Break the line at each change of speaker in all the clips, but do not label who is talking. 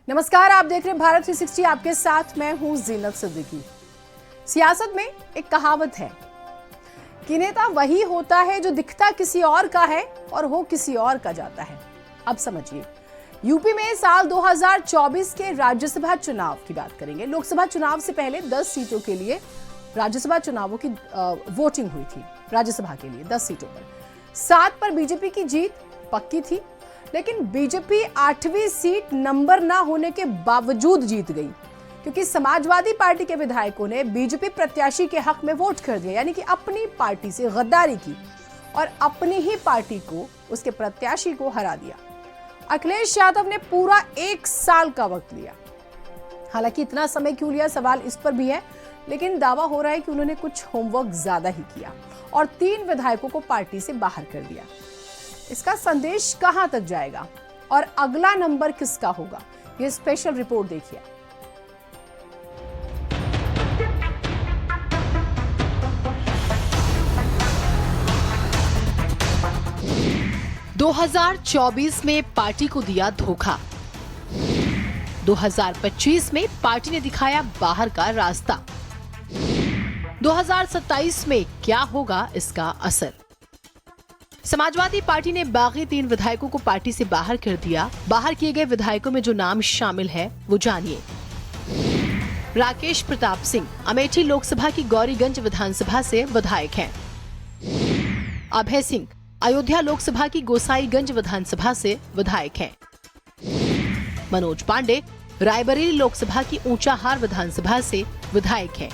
नमस्कार, आप देख रहे हैं भारत 360। आपके साथ मैं हूं जीनत सिद्दीकी। सियासत में एक कहावत है कि नेता वही होता है जो दिखता किसी और का है और हो किसी और का जाता है। अब समझिए, यूपी में साल 2024 के राज्यसभा चुनाव की बात करेंगे। लोकसभा चुनाव से पहले 10 सीटों के लिए राज्यसभा चुनावों की वोटिंग हुई थी। राज्यसभा के लिए 10 सीटों पर 7 पर बीजेपी की जीत पक्की थी, लेकिन बीजेपी 8वीं सीट नंबर ना होने के बावजूद जीत गई, क्योंकि समाजवादी पार्टी के विधायकों ने बीजेपी प्रत्याशी के हक में वोट कर दिया, यानी कि अपनी पार्टी से गद्दारी की और अपनी ही पार्टी को, उसके प्रत्याशी को हरा दिया। अखिलेश यादव ने पूरा 1 साल का वक्त लिया। हालांकि इतना समय क्यों लिया, सवाल इस पर भी है, लेकिन दावा हो रहा है कि उन्होंने कुछ होमवर्क ज्यादा ही किया और 3 विधायकों को पार्टी से बाहर कर दिया। इसका संदेश कहां तक जाएगा और अगला नंबर किसका होगा, ये स्पेशल रिपोर्ट देखिए। – 2024 में पार्टी को दिया धोखा। 2025 में पार्टी ने दिखाया बाहर का रास्ता। 2027 में क्या होगा इसका असर। समाजवादी पार्टी ने बाकी 3 विधायकों को पार्टी से बाहर कर दिया। बाहर किए गए विधायकों में जो नाम शामिल है वो जानिए। राकेश प्रताप सिंह अमेठी लोकसभा की गौरीगंज विधानसभा से विधायक हैं। अभय सिंह अयोध्या लोकसभा की गोसाईगंज विधानसभा से विधायक हैं। मनोज पांडे रायबरेली लोकसभा की ऊंचाहार विधानसभा से विधायक हैं।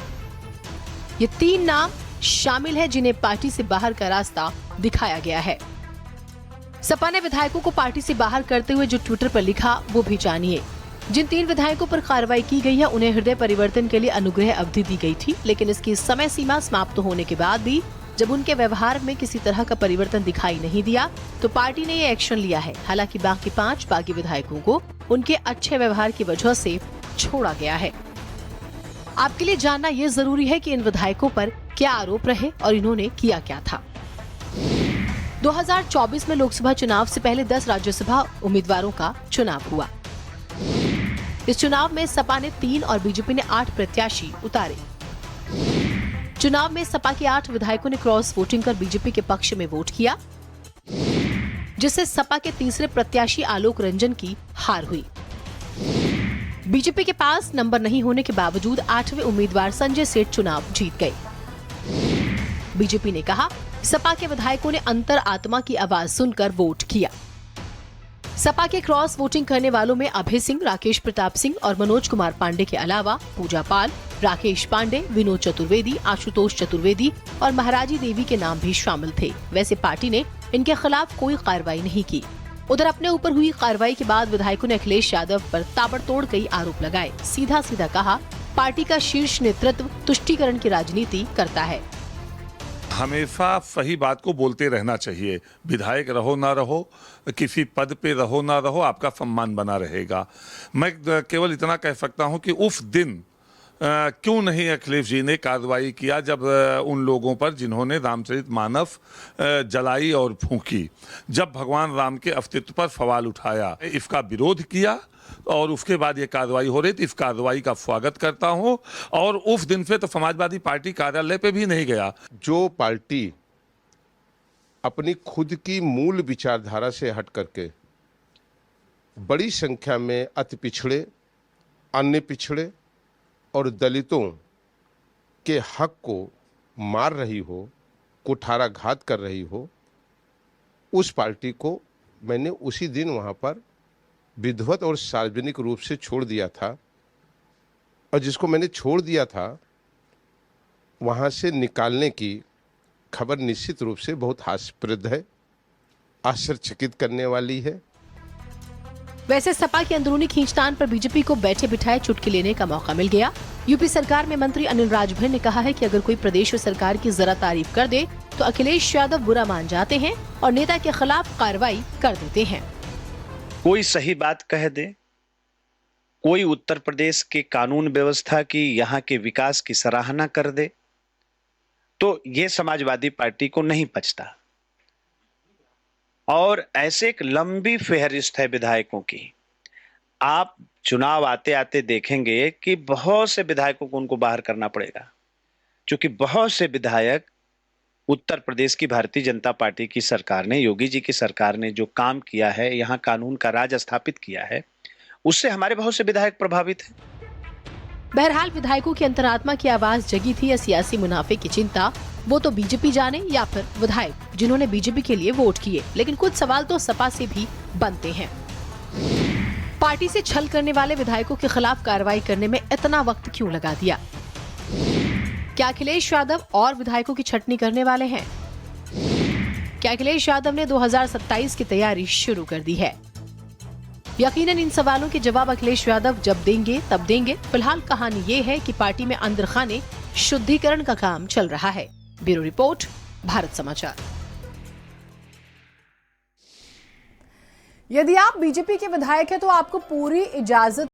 ये 3 नाम शामिल है जिन्हें पार्टी से बाहर का रास्ता दिखाया गया है। सपा ने विधायकों को पार्टी से बाहर करते हुए जो ट्विटर पर लिखा वो भी जानिए। जिन 3 विधायकों पर कार्रवाई की गई है उन्हें हृदय परिवर्तन के लिए अनुग्रह अवधि दी गई थी, लेकिन इसकी समय सीमा समाप्त होने के बाद भी जब उनके व्यवहार में किसी तरह का परिवर्तन दिखाई नहीं दिया तो पार्टी ने ये एक्शन लिया है। हालांकि बाकी 5 बागी विधायकों को उनके अच्छे व्यवहार की वजह से छोड़ा गया है। आपके लिए जानना ये जरूरी है कि इन विधायकों पर क्या आरोप रहे और इन्होंने किया क्या था। 2024 में लोकसभा चुनाव से पहले 10 राज्यसभा उम्मीदवारों का चुनाव हुआ। इस चुनाव में सपा ने 3 और बीजेपी ने 8 प्रत्याशी उतारे। चुनाव में सपा के 8 विधायकों ने क्रॉस वोटिंग कर बीजेपी के पक्ष में वोट किया, जिससे सपा के तीसरे प्रत्याशी आलोक रंजन की हार हुई। बीजेपी के पास नंबर नहीं होने के बावजूद 8वें उम्मीदवार संजय सेठ चुनाव जीत गए। बीजेपी ने कहा सपा के विधायकों ने अंतर आत्मा की आवाज सुनकर वोट किया। सपा के क्रॉस वोटिंग करने वालों में अभय सिंह, राकेश प्रताप सिंह और मनोज कुमार पांडे के अलावा पूजा पाल, राकेश पांडे, विनोद चतुर्वेदी, आशुतोष चतुर्वेदी और महाराजी देवी के नाम भी शामिल थे। वैसे पार्टी ने इनके खिलाफ कोई कार्रवाई नहीं की। उधर अपने ऊपर हुई कार्रवाई के बाद विधायकों ने अखिलेश यादव पर ताबड़तोड़ कई आरोप लगाए। सीधा सीधा कहा पार्टी का शीर्ष नेतृत्व तुष्टीकरण की राजनीति करता है।
हमेशा सही बात को बोलते रहना चाहिए। विधायक रहो ना रहो, किसी पद पे रहो ना रहो, आपका सम्मान बना रहेगा। मैं केवल इतना कह सकता हूं कि उस दिन क्यों नहीं अखिलेश जी ने कार्रवाई किया जब उन लोगों पर जिन्होंने रामचरितमानस जलाई और फूंकी, जब भगवान राम के अस्तित्व पर सवाल उठाया, इसका विरोध किया और उसके बाद ये कार्रवाई हो रही थी। इस कार्रवाई का स्वागत करता हूं और उस दिन से तो समाजवादी पार्टी कार्यालय पे भी नहीं गया।
जो पार्टी अपनी खुद की मूल विचारधारा से हट करके बड़ी संख्या में अति पिछड़े, अन्य पिछड़े और दलितों के हक को मार रही हो, कुठाराघात कर रही हो, उस पार्टी को मैंने उसी दिन वहां पर विधिवत और सार्वजनिक रूप से छोड़ दिया था। और जिसको मैंने छोड़ दिया था वहां से निकालने की खबर निश्चित रूप से बहुत हास्यप्रद है, आश्चर्यचकित करने वाली है।
वैसे सपा की अंदरूनी खींचतान पर बीजेपी को बैठे बिठाए चुटकी लेने का मौका मिल गया। यूपी सरकार में मंत्री अनिल राजभर ने कहा है कि अगर कोई प्रदेश सरकार की जरा तारीफ कर दे तो अखिलेश यादव बुरा मान जाते हैं और नेता के खिलाफ कार्रवाई कर देते हैं।
कोई सही बात कह दे, कोई उत्तर प्रदेश के कानून व्यवस्था की, यहाँ के विकास की सराहना कर दे, तो ये समाजवादी पार्टी को नहीं पचता। और ऐसे एक लंबी फेहरिस्त है विधायकों की। आप चुनाव आते आते देखेंगे कि बहुत से विधायकों को उनको बाहर करना पड़ेगा, क्योंकि बहुत से विधायक उत्तर प्रदेश की भारतीय जनता पार्टी की सरकार ने, योगी जी की सरकार ने जो काम किया है, यहाँ कानून का राज स्थापित किया है, उससे हमारे बहुत से विधायक प्रभावित हैं।
बहरहाल विधायकों की अंतरात्मा की आवाज जगी थी या सियासी मुनाफे की चिंता, वो तो बीजेपी जाने या फिर विधायक जिन्होंने बीजेपी के लिए वोट किए। लेकिन कुछ सवाल तो सपा से भी बनते हैं। पार्टी से छल करने वाले विधायकों के खिलाफ कार्रवाई करने में इतना वक्त क्यों लगा दिया? क्या अखिलेश यादव और विधायकों की छटनी करने वाले हैं? क्या अखिलेश यादव ने 2027 की तैयारी शुरू कर दी है? यकीनन इन सवालों के जवाब अखिलेश यादव जब देंगे तब देंगे। फिलहाल कहानी ये है कि पार्टी में अंदर खाने शुद्धिकरण का काम चल रहा है। ब्यूरो रिपोर्ट, भारत समाचार।
यदि आप बीजेपी के विधायक हैं तो आपको पूरी इजाजत